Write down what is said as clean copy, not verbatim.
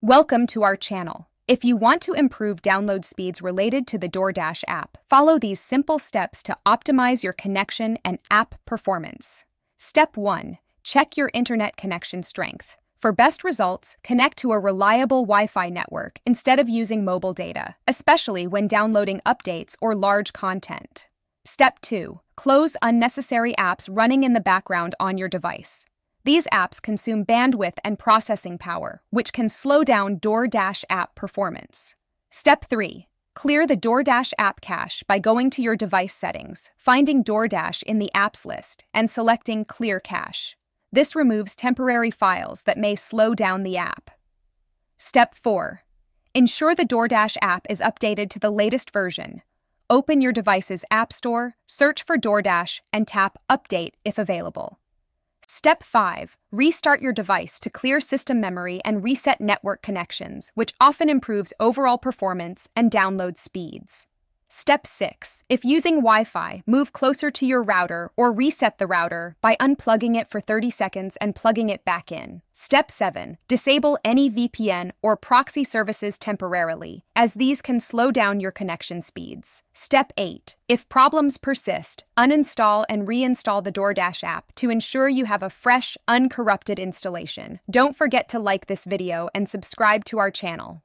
Welcome to our channel. If you want to improve download speeds related to the DoorDash app, follow these simple steps to optimize your connection and app performance. Step 1. Check your internet connection strength. For best results, connect to a reliable Wi-Fi network instead of using mobile data, especially when downloading updates or large content. Step 2. Close unnecessary apps running in the background on your device. These apps consume bandwidth and processing power, which can slow down DoorDash app performance. Step 3. Clear the DoorDash app cache by going to your device settings, finding DoorDash in the apps list, and selecting Clear Cache. This removes temporary files that may slow down the app. Step 4. Ensure the DoorDash app is updated to the latest version. Open your device's app store, search for DoorDash, and tap Update if available. Step 5. Restart your device to clear system memory and reset network connections, which often improves overall performance and download speeds. Step 6. If using Wi-Fi, move closer to your router or reset the router by unplugging it for 30 seconds and plugging it back in. Step 7. Disable any VPN or proxy services temporarily, as these can slow down your connection speeds. Step 8. If problems persist, uninstall and reinstall the DoorDash app to ensure you have a fresh, uncorrupted installation. Don't forget to like this video and subscribe to our channel.